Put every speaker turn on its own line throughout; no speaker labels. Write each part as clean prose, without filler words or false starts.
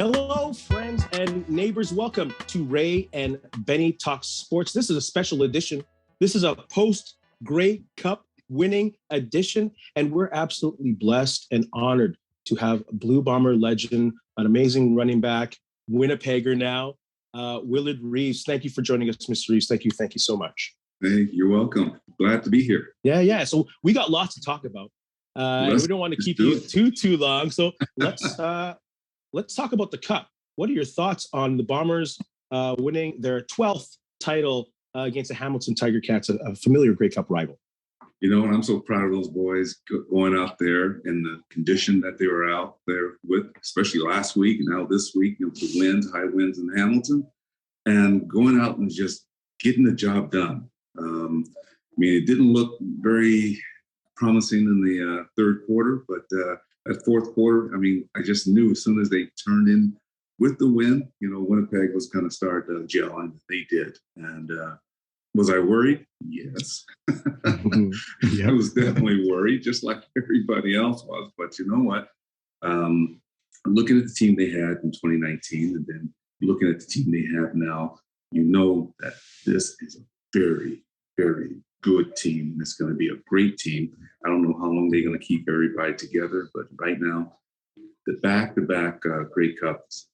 Hello, friends and neighbors. Welcome to Ray and Benny Talk Sports. This is a special edition. This is a post-Grey Cup winning edition, and we're absolutely blessed and honored to have Blue Bomber legend, an amazing running back, Winnipegger now, Willard Reaves. Thank you for joining us, Mr. Reaves. Thank you so much.
Hey, you're welcome. Glad to be here.
Yeah. So we got lots to talk about. And we don't want to keep you too long. So let's talk about the Cup. What are your thoughts on the Bombers winning their 12th title against the Hamilton Tiger Cats, a familiar Grey Cup rival?
You know, and I'm so proud of those boys going out there in the condition that they were out there with, especially last week and now this week, with the high winds in Hamilton, and going out and just getting the job done. It didn't look very promising in the third quarter, but that fourth quarter, I just knew as soon as they turned in with the win, Winnipeg was going to start gelling. They did. And was I worried? Yes. I was definitely worried, just like everybody else was. But you know what? Looking at the team they had in 2019 and then looking at the team they have now, you know that this is a very, very good team. It's going to be a great team. I don't know how long they're going to keep everybody together, but right now, the back-to-back Grey Cups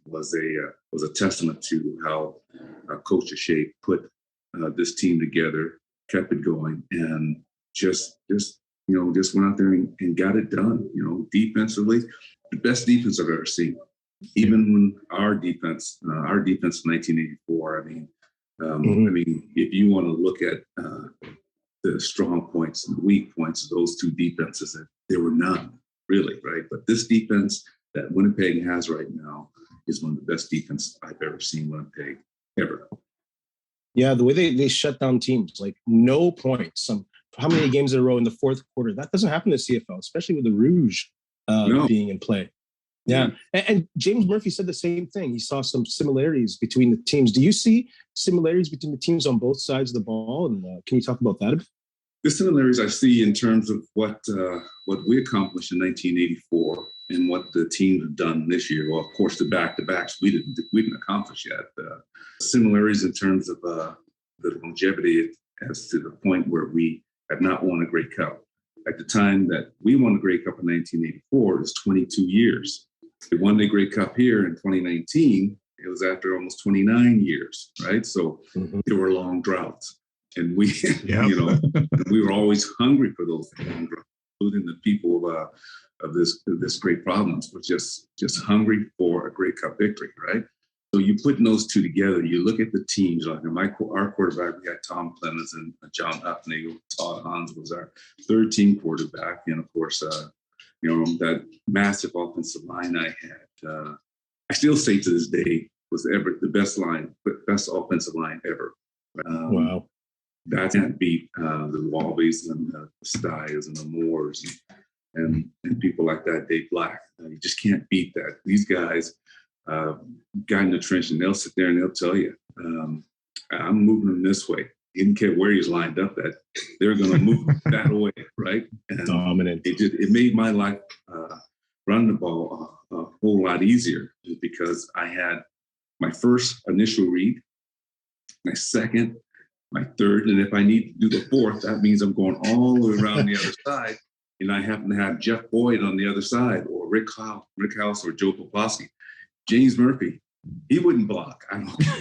was a testament to how Coach Shea put this team together, kept it going, and just went out there and got it done. Defensively, the best defense I've ever seen. Even when our defense in 1984. If you want to look at the strong points and the weak points of those two defenses, there were none, really, right? But this defense that Winnipeg has right now is one of the best defenses I've ever seen Winnipeg ever.
Yeah, the way they shut down teams, like no points. How many games in a row in the fourth quarter? That doesn't happen in the CFL, especially with the Rouge being in play. Yeah. And James Murphy said the same thing. He saw some similarities between the teams. Do you see similarities between the teams on both sides of the ball? And can you talk about that a bit?
The similarities I see in terms of what we accomplished in 1984 and what the teams have done this year. Well, of course, the back-to-backs we didn't accomplish yet. Similarities in terms of the longevity as to the point where we have not won a Grey Cup. At the time that we won the Grey Cup in 1984, it was 22 years. They won the Grey Cup here in 2019. It was after almost 29 years, right? So there were long droughts. And we, we were always hungry for those long droughts, including the people of this great province was just hungry for a Grey Cup victory, right? So you putting those two together, you look at the teams, like our quarterback, we had Tom Clemens and John Huffnagel. Todd Hans was our third team quarterback. And of course, that massive offensive line I had, I still say to this day, was ever the best offensive line ever.
Wow.
That can't beat the Walbys and the Styles and the Moores and people like that, Dave Black. You just can't beat that. These guys got in the trench and they'll sit there and they'll tell you, I'm moving them this way. He didn't care where he's lined up at. They're going to move that way, right? And
dominant.
It made my life running the ball a whole lot easier because I had my first initial read, my second, my third, and if I need to do the fourth, that means I'm going all the way around the other side. And I happen to have Jeff Boyd on the other side, or Rick House, or Joe Poplawski. James Murphy, he wouldn't block. I don't care.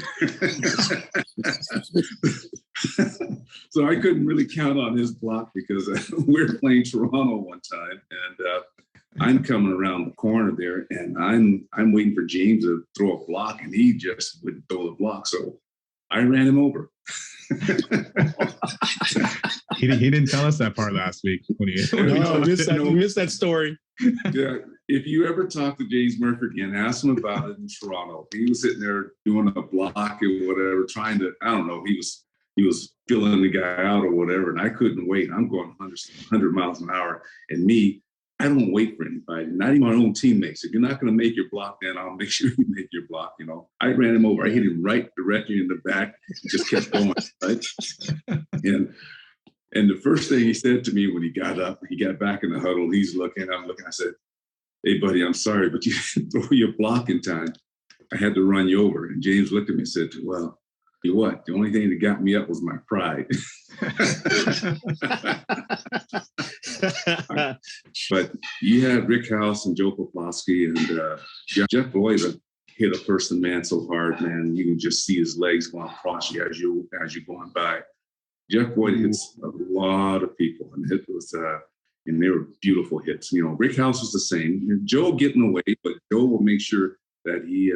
So I couldn't really count on his block because we were playing Toronto one time, and I'm coming around the corner there, and I'm waiting for James to throw a block, and he just wouldn't throw the block. So I ran him over.
He didn't tell us that part last week.
We missed that story.
Yeah, if you ever talk to James Murphy again, ask him about it in Toronto. He was sitting there doing a block or whatever, trying to, I don't know, he was filling the guy out or whatever, and I couldn't wait. I'm going 100 miles an hour, and I don't wait for anybody, not even my own teammates. If you're not going to make your block, then I'll make sure you make your block. I ran him over. I hit him right directly in the back. Just kept going, right? And the first thing he said to me when he got up, he got back in the huddle. He's looking. I'm looking. I said, hey, buddy, I'm sorry, but you didn't throw your block in time. I had to run you over. And James looked at me and said, well, you what? The only thing that got me up was my pride. But you had Rick House and Joe Poplawski and Jeff Lloyd hit a person, man, so hard, man. You can just see his legs going across you as you're going by. Jeff Lloyd hits a lot of people, and it was and they were beautiful hits. You know, Rick House was the same. And Joe getting away, but Joe will make sure that he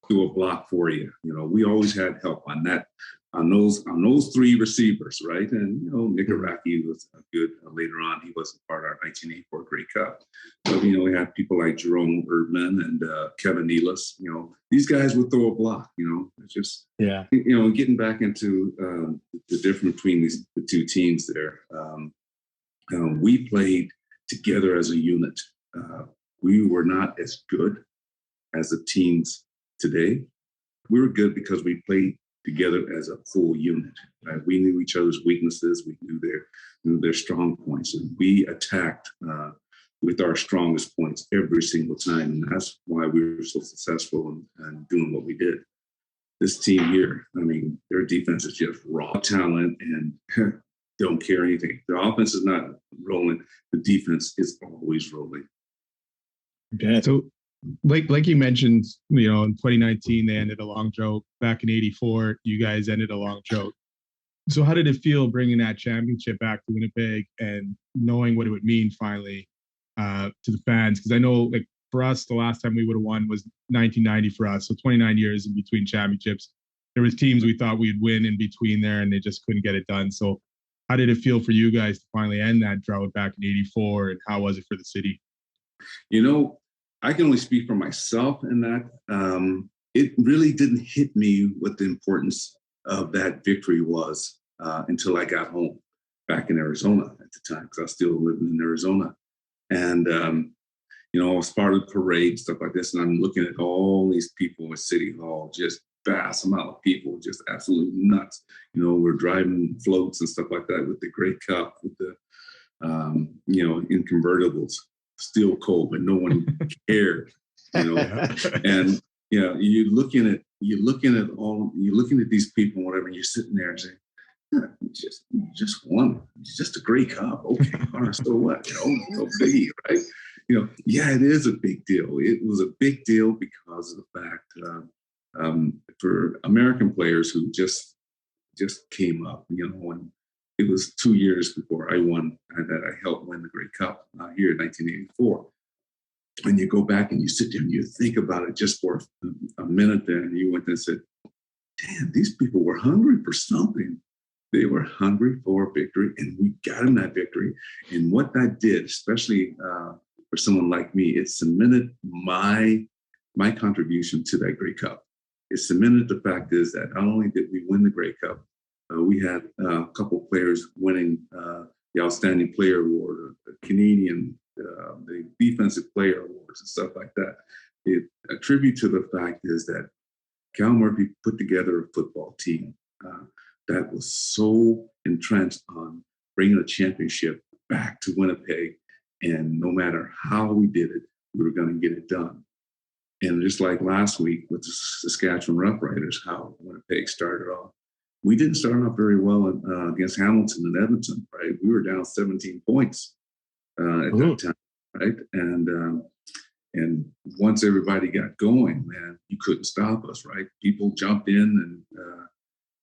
threw a block for you. You know, we always had help on that, on those three receivers, right? And you know, Nick Araki was good later on. He wasn't part of our 1984 Grey Cup, but you know, we had people like Jerome Erdman and Kevin Nealis. You know, these guys would throw a block. You know, it's just you know, getting back into the difference between the two teams there. We played together as a unit. We were not as good as the teams today. We were good because we played together as a full unit. Right? We knew each other's weaknesses. We knew their strong points, and we attacked with our strongest points every single time. And that's why we were so successful in doing what we did. This team here, I mean, their defense is just raw talent and don't care anything. The offense is not rolling. The defense is always rolling.
Okay. So like you mentioned, you know, in 2019, they ended a long drought. Back in 84, you guys ended a long drought. So how did it feel bringing that championship back to Winnipeg and knowing what it would mean finally to the fans? Because I know, like, for us, the last time we would have won was 1990 for us. So 29 years in between championships. There was teams we thought we'd win in between there, and they just couldn't get it done. So how did it feel for you guys to finally end that drought back in 84, and how was it for the city?
You know, I can only speak for myself in that. It really didn't hit me what the importance of that victory was until I got home back in Arizona at the time, because I was still living in Arizona. And, you know, I was part of the parade, stuff like this, and I'm looking at all these people in City Hall, just vast amount of people, just absolutely nuts. You know, we're driving floats and stuff like that with the Grey Cup, with the, you know, in convertibles, still cold, but no one cared, you know. And you know, you're looking at these people, whatever, and you're sitting there and saying, yeah, you just won. It's just a Grey Cup. Okay, all right, so what? You know, no biggie, right? You know, yeah, it is a big deal. It was a big deal because of the fact for American players who just came up, you know, and it was 2 years before I won, that I helped win the Grey Cup here in 1984. And you go back and you sit there and you think about it just for a minute there, and you went and said, damn, these people were hungry for something. They were hungry for victory, and we got them that victory. And what that did, especially for someone like me, it cemented my contribution to that Grey Cup. It cemented the fact is that not only did we win the Grey Cup, we had a couple players winning the Outstanding Player Award, the Canadian, the Defensive Player Awards, and stuff like that. It a tribute to the fact is that Cal Murphy put together a football team that was so entrenched on bringing a championship back to Winnipeg, and no matter how we did it, we were going to get it done. And just like last week with the Saskatchewan Roughriders, how Winnipeg started off. We didn't start off very well against Hamilton and Edmonton, right? We were down 17 points at that time, right? And once everybody got going, man, you couldn't stop us, right? People jumped in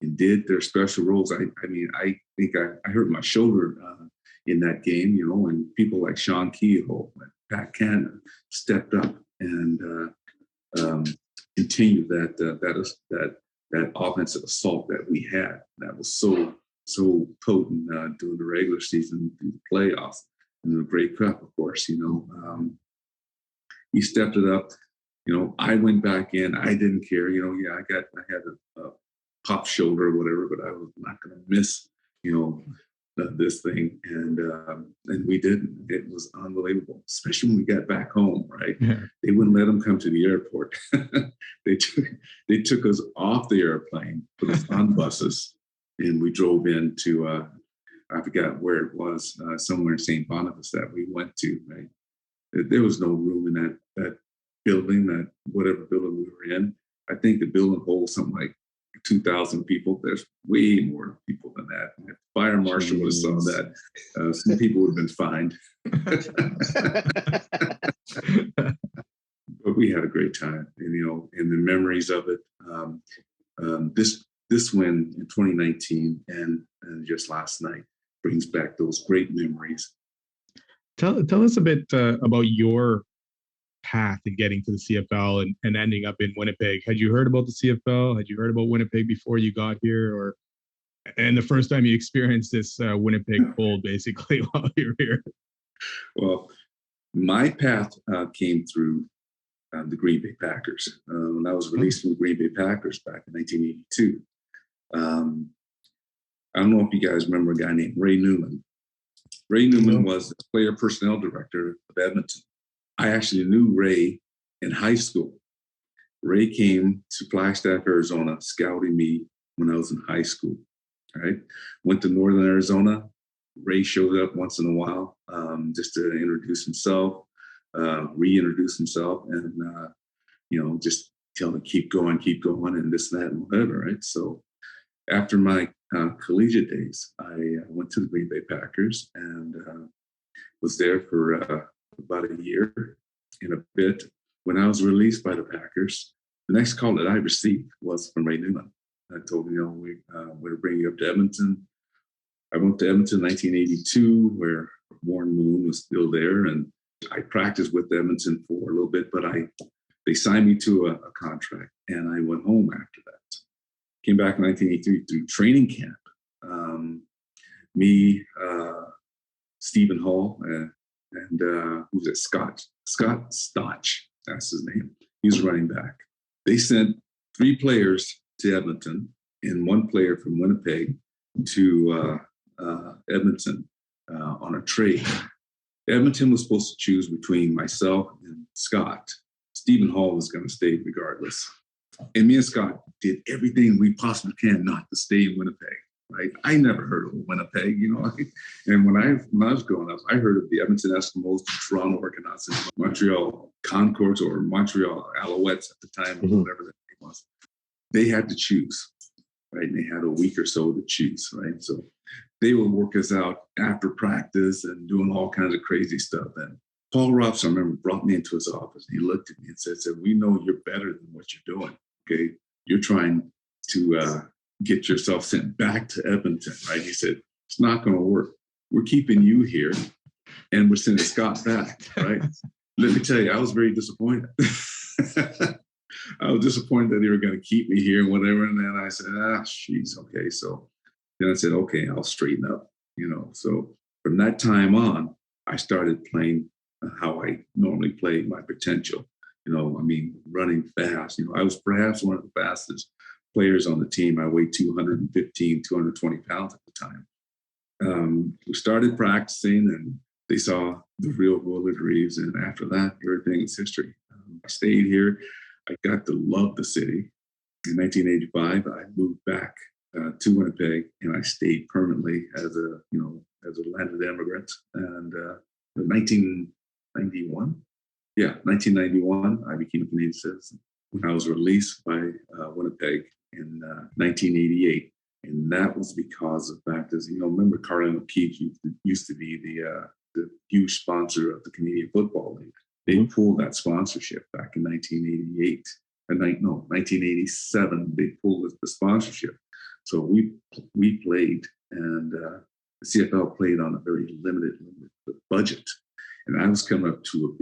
and did their special roles. I mean, I think I hurt my shoulder in that game, you know, and people like Sean Kehoe and Pat Cannon stepped up and continued that offensive assault that we had that was so potent during the regular season, through the playoffs, and the Grey Cup, of course. You know, he stepped it up. You know, I went back in. I didn't care. You know, yeah, I had a pop shoulder or whatever, but I was not going to miss. You know, this thing, and we didn't. It was unbelievable, especially when we got back home. Right? Yeah. They wouldn't let them come to the airport. they took us off the airplane, put us on buses, and we drove into I forgot where it was, somewhere in St. Boniface that we went to. Right? There was no room in that building, that whatever building we were in. I think the building holds something like 2,000 people. There's way more people than that. If the fire marshal would have saw that, some people would have been fined. But we had a great time, and the memories of it. This win in 2019 and just last night brings back those great memories.
Tell us a bit about your path in getting to the CFL and ending up in Winnipeg. Had you heard about the CFL? Had you heard about Winnipeg before you got here, and the first time you experienced this Winnipeg cold, basically, while you were here?
Well, my path came through the Green Bay Packers. When I was released from the Green Bay Packers back in 1982, I don't know if you guys remember a guy named Ray Newman. Ray Newman was the player personnel director of Edmonton. I actually knew Ray in high school. Ray came to Flagstaff, Arizona, scouting me when I was in high school. All right, went to Northern Arizona. Ray showed up once in a while just to introduce himself, reintroduce himself, and just tell him keep going, and this, that, and whatever. Right. So after my collegiate days, I went to the Green Bay Packers and was there for about a year and a bit. When I was released by the Packers, the next call that I received was from Ray Newman. I told him, we're going to bring you up to Edmonton. I went to Edmonton in 1982, where Warren Moon was still there, and I practiced with Edmonton for a little bit, but they signed me to a contract, and I went home after that. Came back in 1983 through training camp. Me, Stephen Hall, and who's it? Scott Stotch, that's his name. He was running back. They sent 3 players to Edmonton and 1 player from Winnipeg to Edmonton on a trade. Edmonton was supposed to choose between myself and Scott. Stephen Hall was going to stay regardless. And me and Scott did everything we possibly can not to stay in Winnipeg. Right? I never heard of Winnipeg, And when I was growing up, I heard of the Edmonton Eskimos, the Toronto Argonauts, and Montreal Concords or Montreal Alouettes at the time, or whatever that name was. They had to choose, right? And they had a week or so to choose, right? So they would work us out after practice and doing all kinds of crazy stuff. And Paul Robson, I remember, brought me into his office. And he looked at me and said, we know you're better than what you're doing, okay? You're trying to get yourself sent back to Edmonton, right? He said, it's not going to work. We're keeping you here, and we're sending Scott back, right? Let me tell you, I was very disappointed. I was disappointed that they were going to keep me here and whatever. And then I said, geez, okay. So then I said, okay, I'll straighten up, So from that time on, I started playing how I normally play, my potential, running fast. I was perhaps one of the fastest players on the team. I weighed 215, 220 pounds at the time. We started practicing, and they saw the real Willard Reaves. And after that, everything is history. I stayed here. I got to love the city. In 1985, I moved back to Winnipeg, and I stayed permanently as a landed immigrant. And in 1991, I became a Canadian citizen. I was released by Winnipeg in 1988, and that was because of the fact is, remember Carlin O'Keefe used to be the huge sponsor of the Canadian Football League. They pulled that sponsorship back in 1988. 1987, they pulled the sponsorship. So we played, and the CFL played on a very limited budget. And I was coming up to a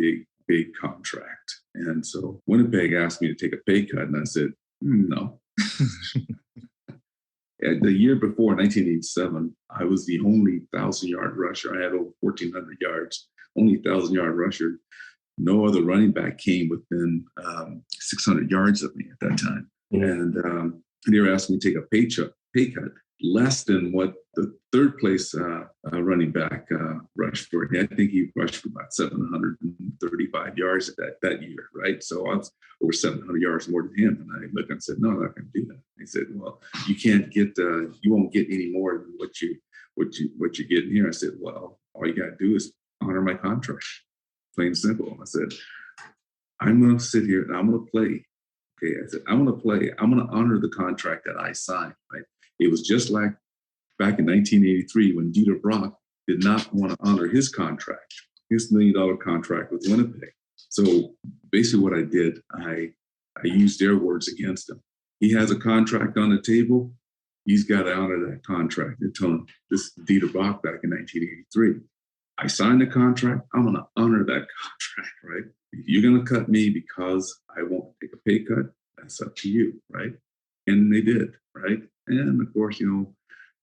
big contract. And so Winnipeg asked me to take a pay cut, and I said, no. The year before, 1987, I was the only 1,000-yard rusher. I had over 1,400 yards, only 1,000-yard rusher. No other running back came within 600 yards of me at that time. And they were asking me to take a pay cut less than what the third place running back rushed for. I think he rushed for about 735 yards that year, right? So I was over 700 yards more than him. And I looked and said, no, I'm not going to do that. He said, well, you can't get, you won't get any more than what you're getting here. I said, well, all you got to do is honor my contract. plain and simple. I said, I'm going to sit here and I'm going to play. Okay, I said, I'm going to play. I'm going to honor the contract that I signed. Right? It was just like back in 1983 when Dieter Brock did not want to honor his contract, his $1 million contract with Winnipeg. So basically, what I did, I used their words against him. He has a contract on the table. He's got to honor that contract. And tell him, this is Dieter Brock back in 1983. I signed the contract. I'm going to honor that contract, right? If you're going to cut me because I won't take a pay cut, that's up to you, right? And they did, right? And of course, the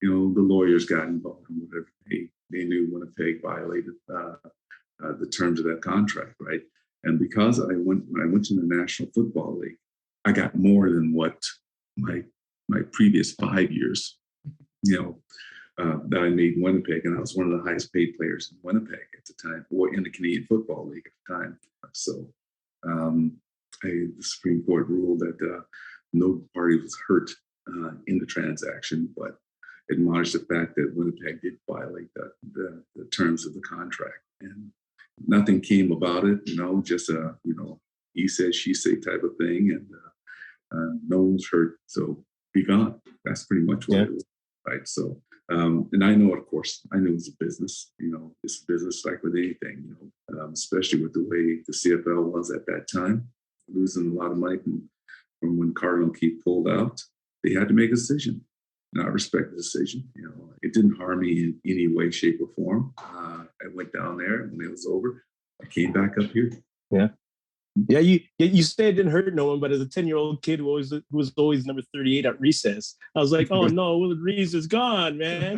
lawyers got involved in whatever they knew Winnipeg violated the terms of that contract, right? And because when I went to the National Football League, I got more than what my previous 5 years, that I made in Winnipeg, and I was one of the highest paid players in Winnipeg at the time, or in the Canadian Football League at the time. So the Supreme Court ruled that no party was hurt in the transaction, but admonished the fact that Winnipeg did violate the terms of the contract, and nothing came about it. Just a he said, she said type of thing, and no one's hurt. So be gone. That's pretty much what it was, right? So. And I know, of course, I knew it's a business. It's a business like with anything. Especially with the way the CFL was at that time, losing a lot of money from when Cardinal Keith pulled out. They had to make a decision, and I respect the decision. It didn't harm me in any way, shape, or form. I went down there, and when it was over, I came back up here.
Yeah. Yeah, you say it didn't hurt no one, but as a 10-year-old kid who was always number 38 at recess, I was like, oh no, Willard Reaves is gone, man.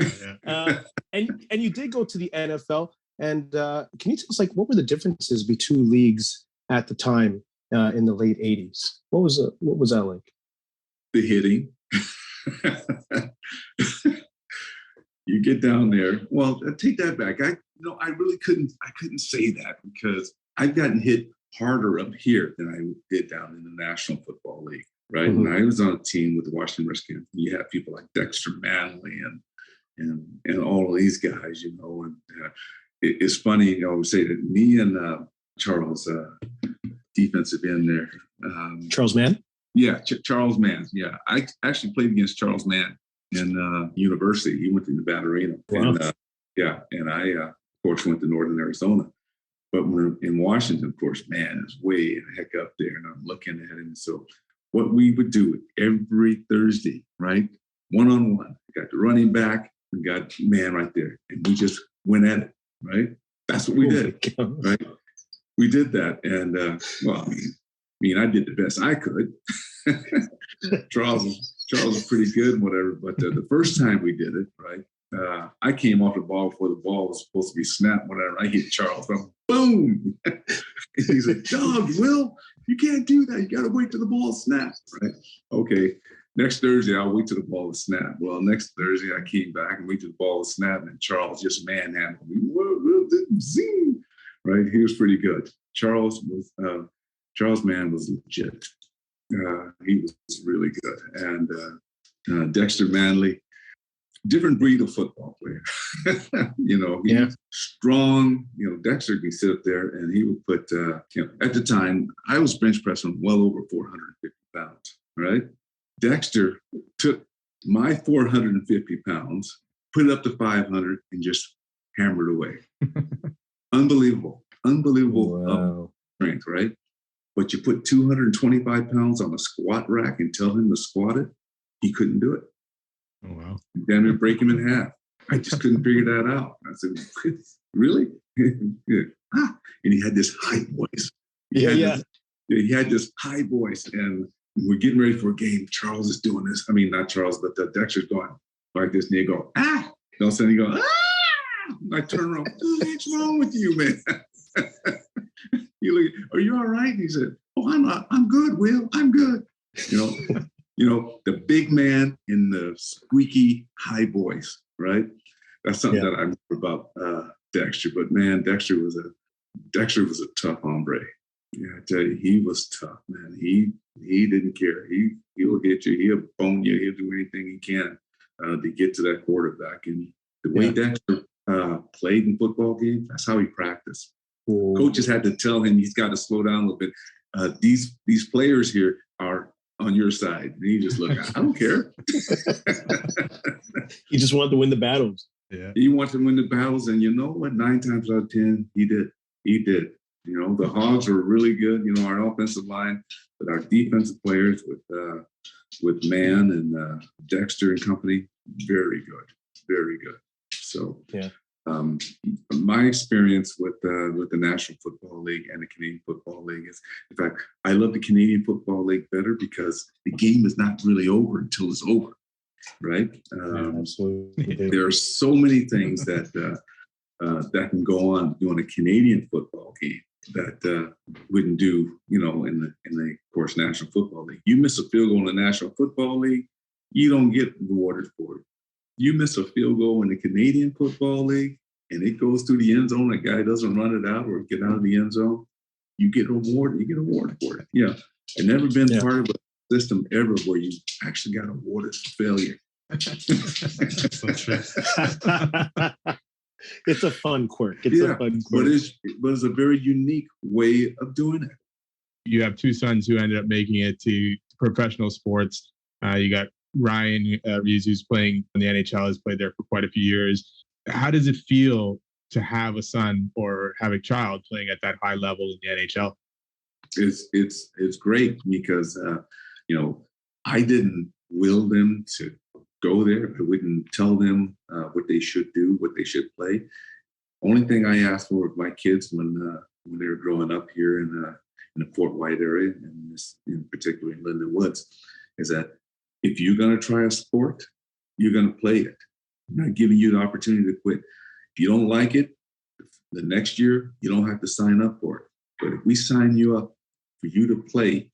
And you did go to the NFL, and can you tell us what were the differences between leagues at the time in the late 80s? What was that like?
The hitting. You get down there. Well, take that back. I really couldn't say that because I've gotten hit harder up here than I did down in the National Football League, right? Mm-hmm. And I was on a team with the Washington Redskins. You have people like Dexter Manley and all of these guys, and it's funny, I would say that me and Charles, defensive end there.
Charles Mann?
Yeah, Charles Mann. Yeah, I actually played against Charles Mann in university. He went to Nevada Arena.
Wow.
And I, of course, went to Northern Arizona. But when in Washington, of course, man, it's way the heck up there. And I'm looking at him. So what we would do every Thursday, right? One-on-one. We got the running back. We got man right there. And we just went at it, right? That's what we did, right? We did that. And, I did the best I could. Charles was pretty good and whatever. But the first time we did it, right? I came off the ball before the ball was supposed to be snapped, whatever. I hit Charles. Boom! He said, "Dog, Will, you can't do that. You got to wait till the ball snaps." Right? Okay. Next Thursday, I'll wait till the ball is snapped. Well, next Thursday, I came back and wait till the ball was snapped, and Charles just manhandled me. Zing! Right? He was pretty good. Charles Mann was legit. He was really good, and Dexter Manley. Different breed of football player. He's strong. Dexter can sit up there and he would put, at the time, I was bench pressing well over 450 pounds, right? Dexter took my 450 pounds, put it up to 500 and just hammered away. Unbelievable
Wow.
Strength, right? But you put 225 pounds on a squat rack and tell him to squat it, he couldn't do it.
Oh, wow.
Damn it, break him in half. I just couldn't figure that out. I said, really? Yeah. And he had this high voice. He had this high voice. And we're getting ready for a game. Charles is doing this. I mean, not Charles, but Dexter's going like this. And he go, ah! And all of a sudden he go, ah! I turn around. What's wrong with you, man? He look, are you all right? And he said, oh, I'm good, Will. I'm good. The big man in the squeaky high voice, right? That's something that I remember about Dexter. But man, Dexter was a tough hombre. Yeah, I tell you, he was tough, man. He didn't care. He'll get you. He'll bone you. He'll do anything he can to get to that quarterback. And the way Dexter played in football games, that's how he practiced. Coaches had to tell him he's got to slow down a little bit. These players here are on your side. And he just looked, I don't care.
He just wanted to win the battles.
Yeah.
He wanted to win the battles. And you know what? 9 times out of 10, he did. He did. You know, the Hogs were really good, you know, our offensive line, but our defensive players with Mann and Dexter and company, very good. Very good. So,
yeah.
My experience with the National Football League and the Canadian Football League is, in fact, I love the Canadian Football League better because the game is not really over until it's over, right?
Absolutely.
There are so many things that can go on during a Canadian football game that wouldn't do, you know, in the of course National Football League. You miss a field goal in the National Football League, you don't get rewarded for it. You miss a field goal in the Canadian Football League and it goes through the end zone, a guy doesn't run it out or get out of the end zone, you get awarded. You get awarded for it. Yeah. I've never been part of a system ever where you actually got awarded for failure.
So true.
It's a fun quirk. It's a fun quirk.
But it's a very unique way of doing it.
You have 2 sons who ended up making it to professional sports. You got Ryan Reaves, who's playing in the NHL, has played there for quite a few years. How does it feel to have a son or have a child playing at that high level in the NHL?
It's great because you know, I didn't will them to go there. I wouldn't tell them what they should do, what they should play. Only thing I asked for with my kids when they were growing up here in the Fort White area, and in particular in Linden Woods, is that if you're going to try a sport, you're going to play it. I'm not giving you the opportunity to quit. If you don't like it, the next year, you don't have to sign up for it. But if we sign you up for you to play,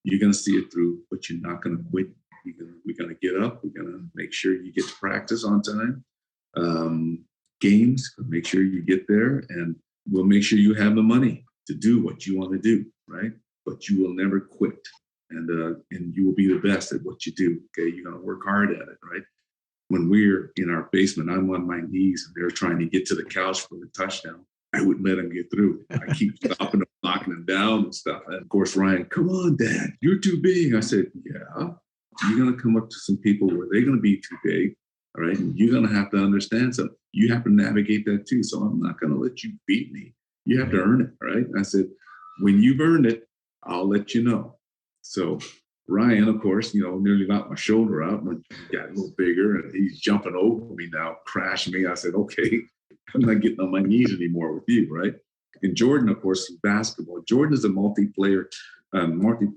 you're going to see it through, but you're not going to quit. We're going to get up. We're going to make sure you get to practice on time. Games, make sure you get there, and we'll make sure you have the money to do what you want to do, right? But you will never quit. And you will be the best at what you do. Okay, you're gonna work hard at it, right? When we're in our basement, I'm on my knees and they're trying to get to the couch for the touchdown. I wouldn't let them get through. I keep stopping them, knocking them down and stuff. And of course, Ryan, come on, Dad, you're too big. I said, yeah, you're gonna come up to some people where they're gonna be too big, all right? And you're gonna have to understand something. You have to navigate that too. So I'm not gonna let you beat me. You have to earn it, right? And I said, when you've earned it, I'll let you know. So Ryan, of course, you know, nearly knocked my shoulder out when he got a little bigger, and he's jumping over me now, crashing me. I said, okay, I'm not getting on my knees anymore with you, right? And Jordan, of course, is basketball. Jordan is a multiplayer athlete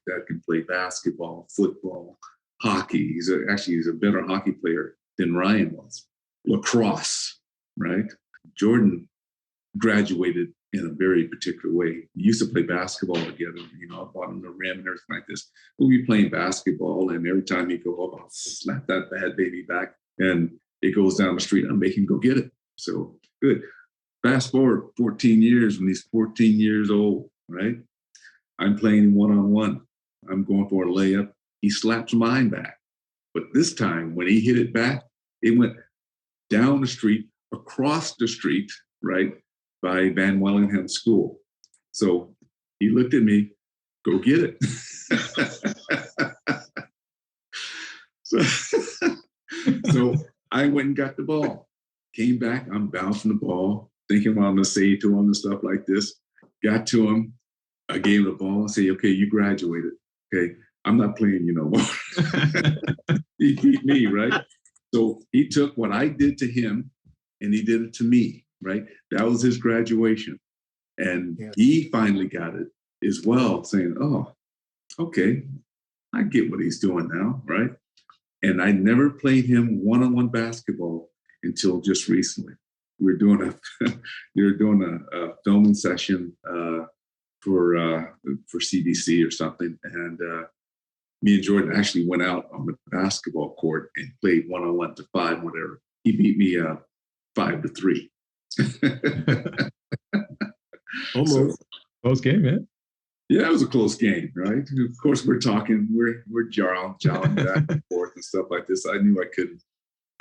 that can play basketball, football, hockey. He's a better hockey player than Ryan was. Lacrosse, right? Jordan graduated in a very particular way. We used to play basketball together, you know, up on the rim and everything like this. We'll be playing basketball, and every time he go up, I'll slap that bad baby back, and it goes down the street. I'll make him go get it. So good. Fast forward 14 years when he's 14 years old, right? I'm playing one-on-one. I'm going for a layup. He slaps mine back. But this time, when he hit it back, it went down the street, across the street, right, by Van Wellingham School. So he looked at me, go get it. So I went and got the ball. Came back, I'm bouncing the ball, thinking what I'm gonna say to him and stuff like this. Got to him, I gave him the ball and said, okay, you graduated. Okay, I'm not playing you no more. He beat me, right? So he took what I did to him and he did it to me, right? That was his graduation. And he finally got it as well, saying, oh, okay, I get what he's doing now, right? And I never played him one-on-one basketball until just recently. We were doing a filming session for CBC or something, and me and Jordan actually went out on the basketball court and played one-on-one to 5, whatever. He beat me 5-3.
Almost. So, close game, man.
Yeah, it was a close game, right? Of course, we're talking, we're jawing back and forth and stuff like this. I knew I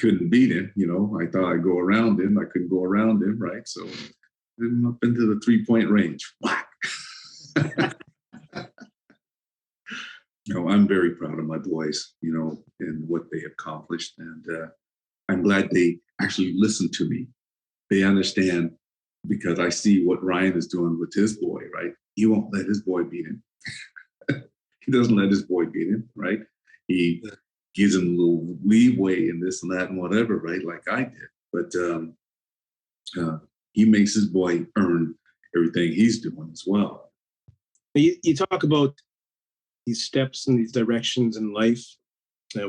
couldn't beat him. I thought I'd go around him. I couldn't go around him, right? So I'm up into the 3-point range. Whack. I'm very proud of my boys, and what they accomplished. And I'm glad they actually listen to me. They understand, because I see what Ryan is doing with his boy, right? He won't let his boy beat him. He doesn't let his boy beat him, right? He gives him a little leeway in this and that and whatever, right? Like I did. But he makes his boy earn everything he's doing as well.
You talk about these steps and these directions in life.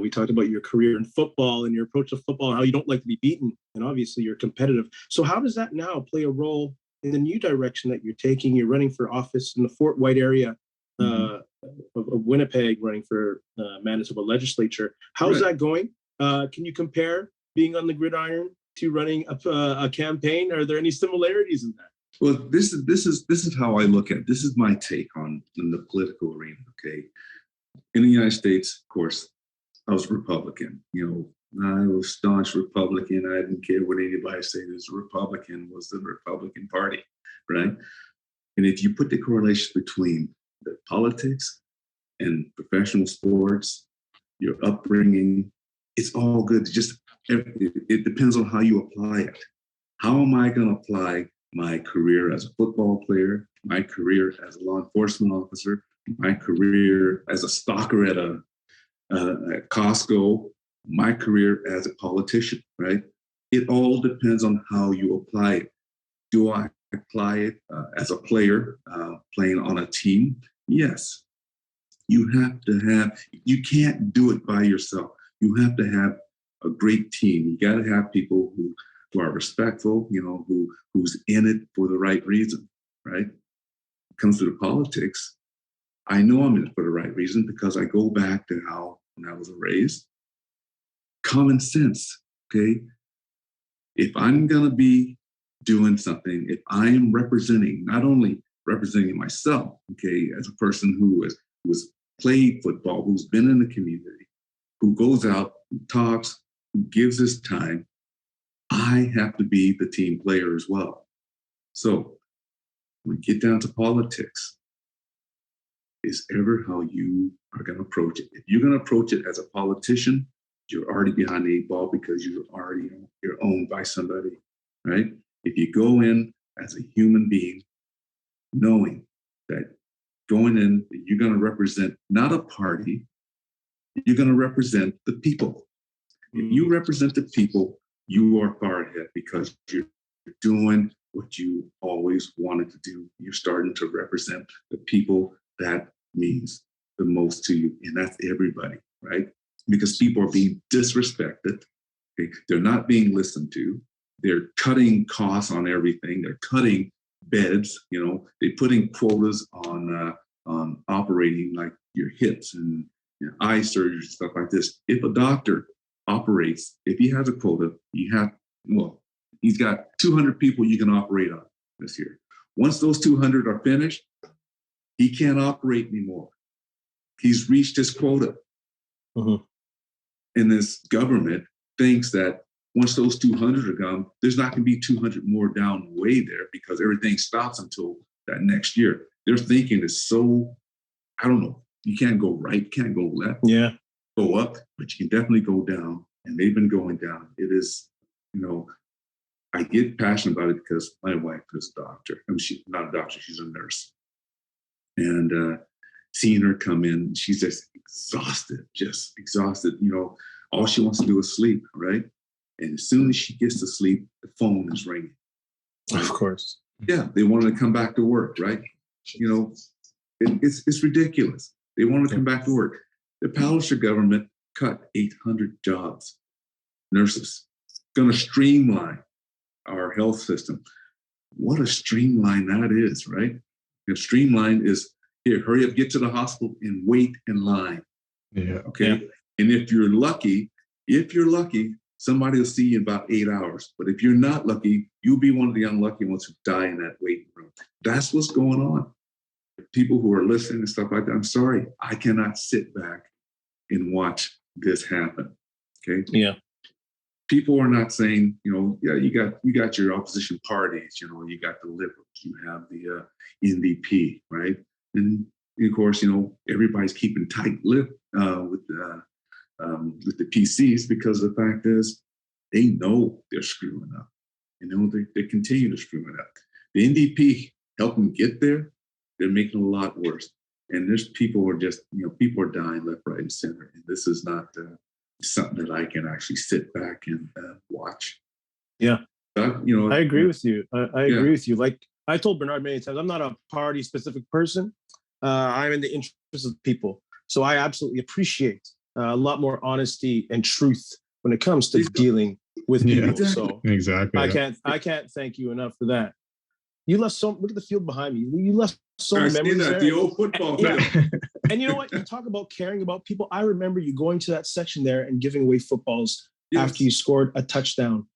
We talked about your career in football and your approach to football and how you don't like to be beaten. And obviously you're competitive. So how does that now play a role in the new direction that you're taking? You're running for office in the Fort White area of Winnipeg, running for Manitoba legislature. How's that going? Can you compare being on the gridiron to running a campaign? Are there any similarities in that?
Well, this is how I look at it. This is my take on in the political arena. Okay, in the United States, of course, I was Republican. I was staunch Republican. I didn't care what anybody said. As a Republican was the Republican Party, right? And if you put the correlation between the politics and professional sports, your upbringing, it's all good. It depends on how you apply it. How am I going to apply my career as a football player, my career as a law enforcement officer, my career as a stalker at Costco, my career as a politician, right? It all depends on how you apply it. Do I apply it as a player playing on a team? Yes. You can't do it by yourself. You have to have a great team. You got to have people who are respectful, who's in it for the right reason, right? When it comes to the politics, I know I'm in it for the right reason because I go back to when I was raised. Common sense, okay? If I'm going to be doing something, if I am not only representing myself, okay, as a person who has played football, who's been in the community, who goes out, who talks, who gives his time, I have to be the team player as well. So when we get down to politics, is ever how you are going to approach it. If you're going to approach it as a politician, you're already behind the 8 ball because you're owned by somebody, right? If you go in as a human being, knowing that going in, you're going to represent not a party, you're going to represent the people. If you represent the people, you are far ahead because you're doing what you always wanted to do. You're starting to represent the people that means the most to you, and that's everybody, right? Because people are being disrespected. Okay? They're not being listened to. They're cutting costs on everything. They're cutting beds. They're putting quotas on operating, like your hips and eye surgery, stuff like this. If a doctor operates, if he has a quota, he's got 200 people you can operate on this year. Once those 200 are finished, he can't operate anymore. He's reached his quota.
Mm-hmm.
And this government thinks that once those 200 are gone, there's not going to be 200 more down the way there because everything stops until that next year. Their thinking is so, I don't know, you can't go right, can't go left.
Yeah.
Go up, but you can definitely go down. And they've been going down. It is, I get passionate about it because my wife is a doctor. She's not a doctor, she's a nurse. And seeing her come in, she's just exhausted. All she wants to do is sleep, right? And as soon as she gets to sleep, the phone is ringing.
Right? Of course.
Yeah, they want her to come back to work, right? It's ridiculous. They want to come back to work. The Palliser government cut 800 jobs, nurses, going to streamline our health system. What a streamline that is, right? And streamline is, here, hurry up, get to the hospital and wait in line.
Yeah.
Okay.
Yeah.
And if you're lucky, somebody will see you in about 8 hours. But if you're not lucky, you'll be one of the unlucky ones who die in that waiting room. That's what's going on. People who are listening and stuff like that, I'm sorry, I cannot sit back and watch this happen. Okay.
Yeah.
people are not saying, yeah, you got your opposition parties, you got the liberals, you have the NDP, right? And of course, everybody's keeping tight-lipped with the PCs, because the fact is they know they're screwing up. They continue to screw it up. The NDP helped them get there. They're making it a lot worse. And there's people are just, people are dying left, right, and center. And this is not something that I can actually sit back and watch.
Yeah.
I
agree with you. I agree with you. Like I told Bernard many times, I'm not a party specific person. I'm in the interest of people. So I absolutely appreciate a lot more honesty and truth when it comes to dealing with people.
Exactly.
So
exactly.
I can't thank you enough for that. You left look at the field behind me. You left so many memories there.
The old football field.
Yeah. And you know what? You talk about caring about people. I remember you going to that section there and giving away footballs after you scored a touchdown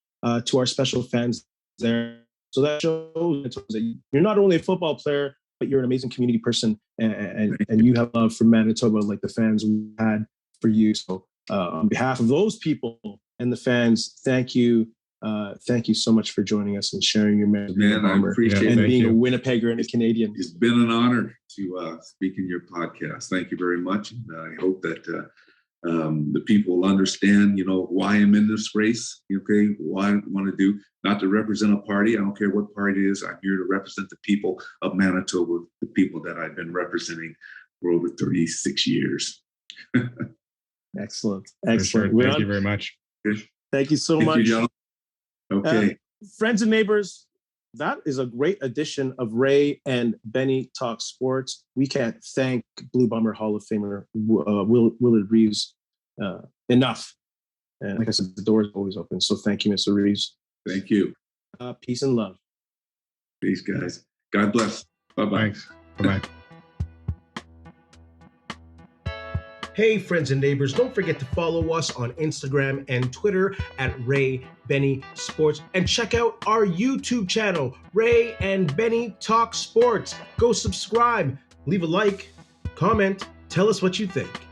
to our special fans there. So that shows that you're not only a football player, but you're an amazing community person, and you have love for Manitoba like the fans we had for you. So on behalf of those people and the fans, thank you. Thank you so much for joining us and sharing your memories.
Man, I appreciate it.
And being a Winnipegger and a Canadian.
It's been an honor to speak in your podcast. Thank you very much. And I hope that the people will understand, why I'm in this race, okay, what I want to do, not to represent a party. I don't care what party it is. I'm here to represent the people of Manitoba, the people that I've been representing for over 36 years.
Excellent.
Sure. Thank you very much.
Thank you so much.
Okay.
Friends and neighbors, that is a great edition of Ray and Benny Talk Sports. We can't thank Blue Bomber Hall of Famer Willard Reaves enough. And like I said, the door is always open. So thank you, Mr. Reaves.
Thank you.
Peace and love.
Peace, guys. God bless. Bye-bye.
Thanks. Bye-bye.
Hey, friends and neighbors, don't forget to follow us on Instagram and Twitter at Ray Benny Sports, and check out our YouTube channel, Ray and Benny Talk Sports. Go subscribe, leave a like, comment, tell us what you think.